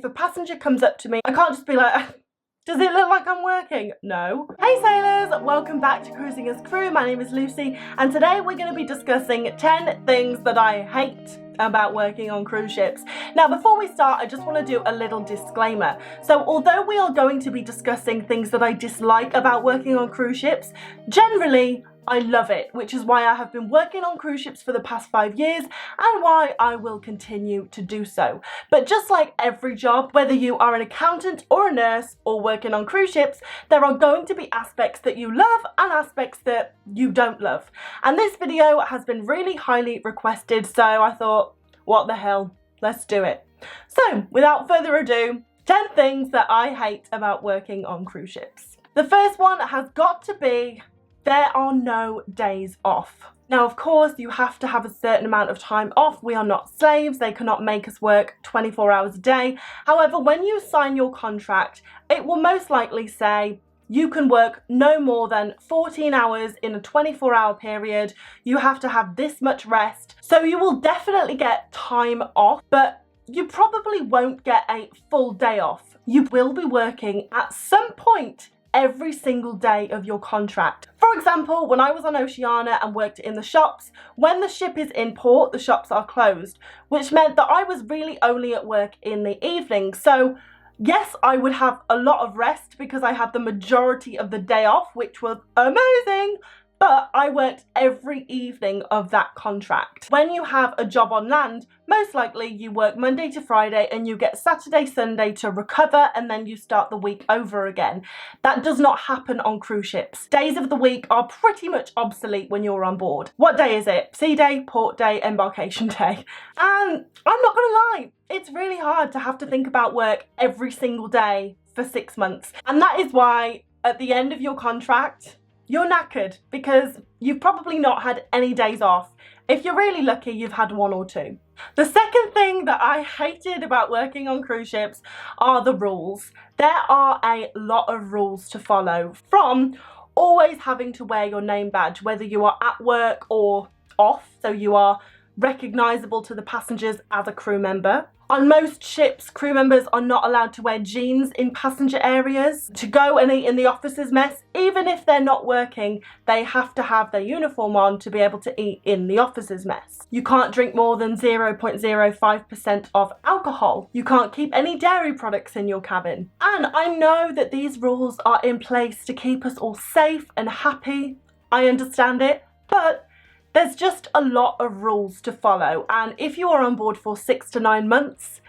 if a passenger comes up to me, I can't just be like, does it look like I'm working? No. Hey sailors, welcome back to Cruising as Crew. My name is Lucy and today we're going to be discussing 10 things that I hate about working on cruise ships. Now before we start, I just want to do a little disclaimer. So although we are going to be discussing things that I dislike about working on cruise ships, generally I love it, which is why I have been working on cruise ships for the past 5 years and why I will continue to do so. But just like every job, whether you are an accountant or a nurse or working on cruise ships, there are going to be aspects that you love and aspects that you don't love. And this video has been really highly requested, so I thought, what the hell, let's do it. So without further ado, 10 things that I hate about working on cruise ships. The first one has got to be there are no days off. Now, of course, you have to have a certain amount of time off. We are not slaves. They cannot make us work 24 hours a day. However, when you sign your contract, it will most likely say you can work no more than 14 hours in a 24-hour period. You have to have this much rest. So you will definitely get time off, but you probably won't get a full day off. You will be working at some point every single day of your contract. For example, when I was on Oceania and worked in the shops, when the ship is in port, the shops are closed, which meant that I was really only at work in the evening. So yes, I would have a lot of rest because I had the majority of the day off, which was amazing. But I worked every evening of that contract. When you have a job on land, most likely you work Monday to Friday and you get Saturday, Sunday to recover and then you start the week over again. That does not happen on cruise ships. Days of the week are pretty much obsolete when you're on board. What day is it? Sea day, port day, embarkation day. And I'm not gonna lie, it's really hard to have to think about work every single day for 6 months. And that is why at the end of your contract, you're knackered because you've probably not had any days off. If you're really lucky, you've had 1 or 2. The second thing that I hated about working on cruise ships are the rules. There are a lot of rules to follow, from always having to wear your name badge, whether you are at work or off, so you are recognisable to the passengers as a crew member. On most ships, crew members are not allowed to wear jeans in passenger areas. To go and eat in the officers' mess, even if they're not working, they have to have their uniform on to be able to eat in the officers' mess. You can't drink more than 0.05% of alcohol. You can't keep any dairy products in your cabin. And I know that these rules are in place to keep us all safe and happy. I understand it, but there's just a lot of rules to follow, and if you are on board for 6 to 9 months,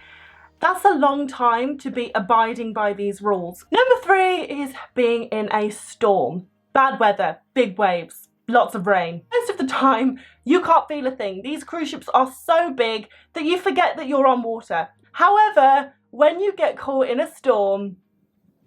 that's a long time to be abiding by these rules. Number 3 is being in a storm. Bad weather, big waves, lots of rain. Most of the time, you can't feel a thing. These cruise ships are so big that you forget that you're on water. However, when you get caught in a storm,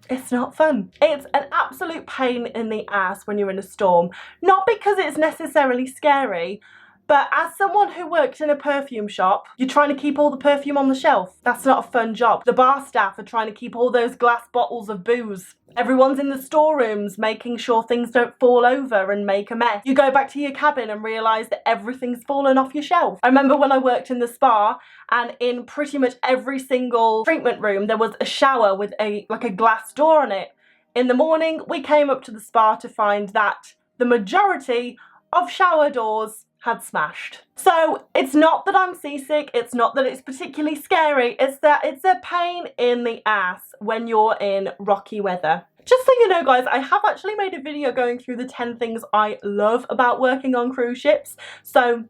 it's not fun. It's an absolute pain in the ass when you're in a storm. Not because it's necessarily scary, but as someone who works in a perfume shop, you're trying to keep all the perfume on the shelf. That's not a fun job. The bar staff are trying to keep all those glass bottles of booze. Everyone's in the storerooms making sure things don't fall over and make a mess. You go back to your cabin and realise that everything's fallen off your shelf. I remember when I worked in the spa, and in pretty much every single treatment room there was a shower with a glass door on it. In the morning we came up to the spa to find that the majority of shower doors had smashed. So it's not that I'm seasick, it's not that it's particularly scary, it's that it's a pain in the ass when you're in rocky weather. Just so you know guys, I have actually made a video going through the 10 things I love about working on cruise ships, so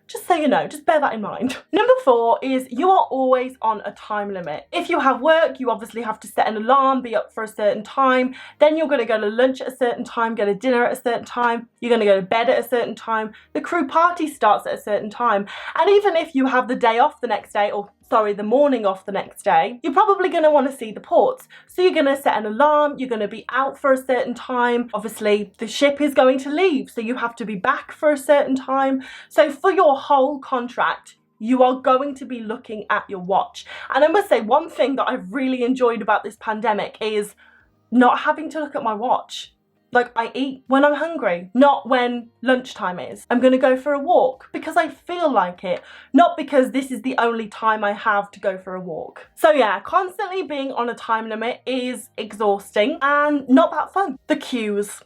just so you know, just bear that in mind. Number 4 is you are always on a time limit. If you have work, you obviously have to set an alarm, be up for a certain time, then you're going to go to lunch at a certain time, go to dinner at a certain time, you're going to go to bed at a certain time, the crew party starts at a certain time, and even if you have the day off the next day, or sorry, the morning off the next day, you're probably going to want to see the ports. So you're going to set an alarm, you're going to be out for a certain time. Obviously, the ship is going to leave, so you have to be back for a certain time. So for your whole contract, you are going to be looking at your watch. And I must say, one thing that I've really enjoyed about this pandemic is not having to look at my watch. Like, I eat when I'm hungry, not when lunchtime is. I'm gonna go for a walk because I feel like it, not because this is the only time I have to go for a walk. So yeah, constantly being on a time limit is exhausting and not that fun. The queues.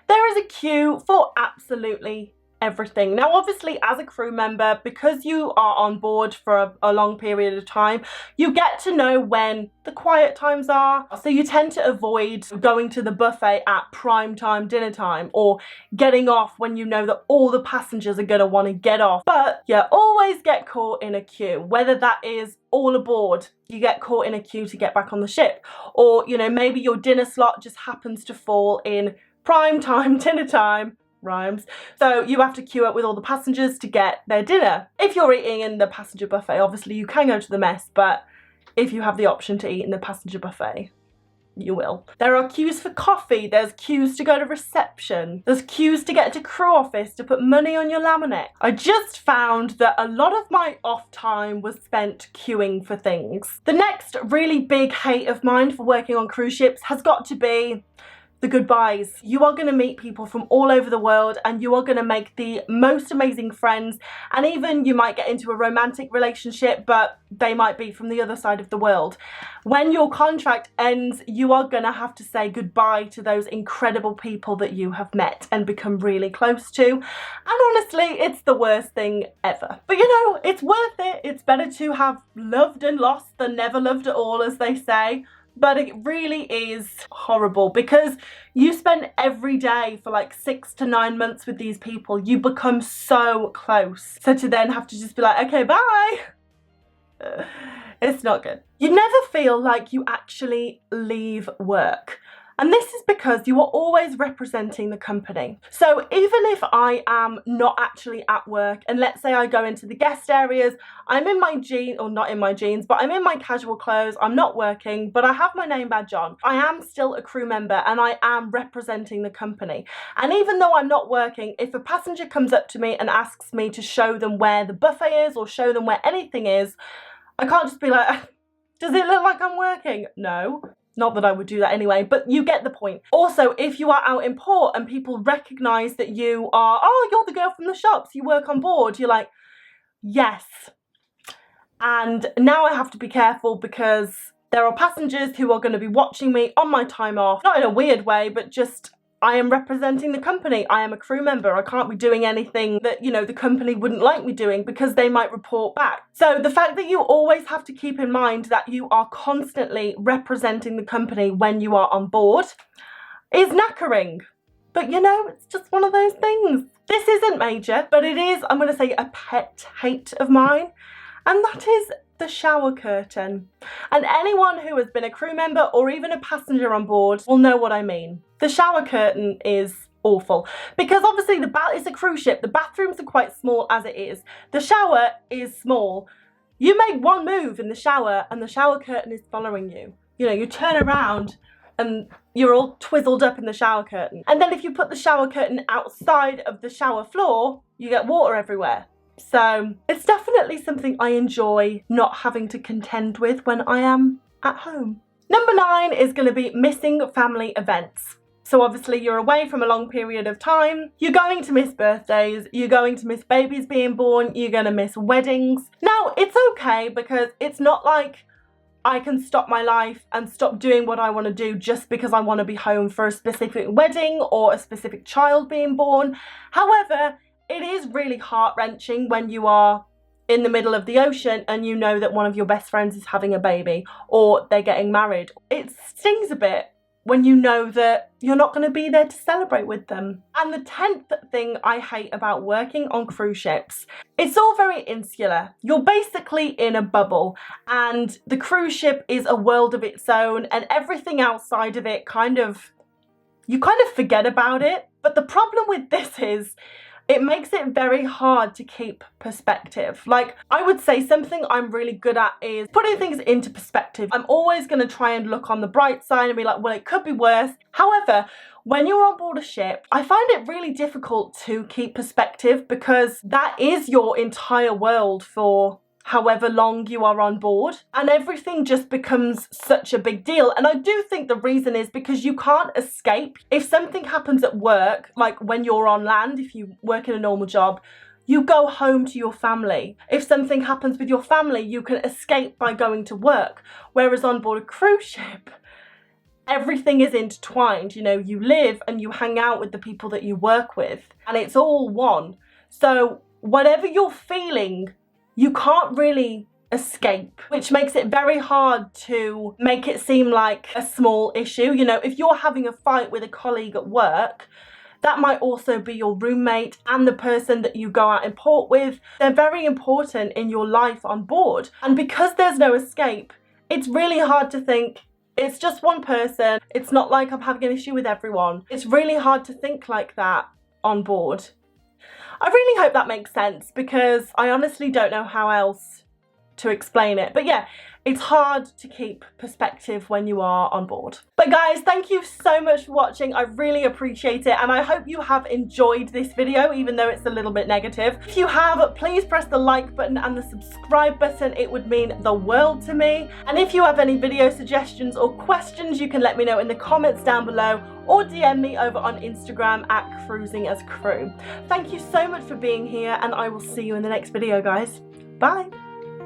There is a queue for absolutely everything. Now obviously as a crew member, because you are on board for a long period of time, you get to know when the quiet times are, so you tend to avoid going to the buffet at prime time dinner time or getting off when you know that all the passengers are going to want to get off. But you always get caught in a queue, whether that is all aboard, you get caught in a queue to get back on the ship, or you know, maybe your dinner slot just happens to fall in prime time dinner time. Rhymes. So you have to queue up with all the passengers to get their dinner. If you're eating in the passenger buffet, obviously you can go to the mess, but if you have the option to eat in the passenger buffet, you will. There are queues for coffee, there's queues to go to reception, there's queues to get to crew office to put money on your laminate. I just found that a lot of my off time was spent queuing for things. The next really big hate of mine for working on cruise ships has got to be the goodbyes. You are going to meet people from all over the world and you are going to make the most amazing friends, and even you might get into a romantic relationship, but they might be from the other side of the world. When your contract ends, you are going to have to say goodbye to those incredible people that you have met and become really close to, and honestly it's the worst thing ever. But you know, it's worth it. It's better to have loved and lost than never loved at all, as they say. But it really is horrible because you spend every day for like 6 to 9 months with these people. You become so close. So to then have to just be like, okay, bye. It's not good. You never feel like you actually leave work. And this is because you are always representing the company. So even if I am not actually at work, and let's say I go into the guest areas, I'm in my jeans, or not in my jeans, but I'm in my casual clothes, I'm not working, but I have my name badge on. I am still a crew member and I am representing the company. And even though I'm not working, if a passenger comes up to me and asks me to show them where the buffet is or show them where anything is, I can't just be like, does it look like I'm working? No. Not that I would do that anyway, but you get the point. Also, if you are out in port and people recognise that you are, oh, you're the girl from the shops, you work on board, you're like, yes. And now I have to be careful because there are passengers who are going to be watching me on my time off. Not in a weird way, but just I am representing the company. I am a crew member. I can't be doing anything that, you know, the company wouldn't like me doing because they might report back. So the fact that you always have to keep in mind that you are constantly representing the company when you are on board is knackering. But you know, it's just one of those things. This isn't major, but it is, I'm going to say, a pet hate of mine. And that is the shower curtain. And anyone who has been a crew member or even a passenger on board will know what I mean. The shower curtain is awful because obviously it's a cruise ship, the bathrooms are quite small as it is. The shower is small. You make one move in the shower and the shower curtain is following you. You know, you turn around and you're all twizzled up in the shower curtain. And then if you put the shower curtain outside of the shower floor, you get water everywhere. So it's definitely something I enjoy not having to contend with when I am at home. Number 9 is going to be missing family events. So obviously you're away from a long period of time, you're going to miss birthdays, you're going to miss babies being born, you're going to miss weddings. Now it's okay because it's not like I can stop my life and stop doing what I want to do just because I want to be home for a specific wedding or a specific child being born. However, it is really heart-wrenching when you are in the middle of the ocean and you know that one of your best friends is having a baby or they're getting married. It stings a bit when you know that you're not going to be there to celebrate with them. And the 10th thing I hate about working on cruise ships, it's all very insular. You're basically in a bubble and the cruise ship is a world of its own and everything outside of it you kind of forget about it. But the problem with this is it makes it very hard to keep perspective. Like, I would say something I'm really good at is putting things into perspective. I'm always going to try and look on the bright side and be like, well, it could be worse. However, when you're on board a ship, I find it really difficult to keep perspective because that is your entire world for however long you are on board, and everything just becomes such a big deal. And I do think the reason is because you can't escape. If something happens at work, like when you're on land, if you work in a normal job, you go home to your family. If something happens with your family, you can escape by going to work. Whereas on board a cruise ship, everything is intertwined. You know, you live and you hang out with the people that you work with, and it's all one. So whatever you're feeling, you can't really escape, which makes it very hard to make it seem like a small issue. You know, if you're having a fight with a colleague at work, that might also be your roommate and the person that you go out in port with. They're very important in your life on board. And because there's no escape, it's really hard to think, it's just one person. It's not like I'm having an issue with everyone. It's really hard to think like that on board. I really hope that makes sense, because I honestly don't know how else to explain it. But yeah, it's hard to keep perspective when you are on board. But guys, thank you so much for watching. I really appreciate it, and I hope you have enjoyed this video, even though it's a little bit negative. If you have, please press the like button and the subscribe button. It would mean the world to me. And if you have any video suggestions or questions, you can let me know in the comments down below, or DM me over on Instagram at Cruising as Crew. Thank you so much for being here, and I will see you in the next video, guys. Bye.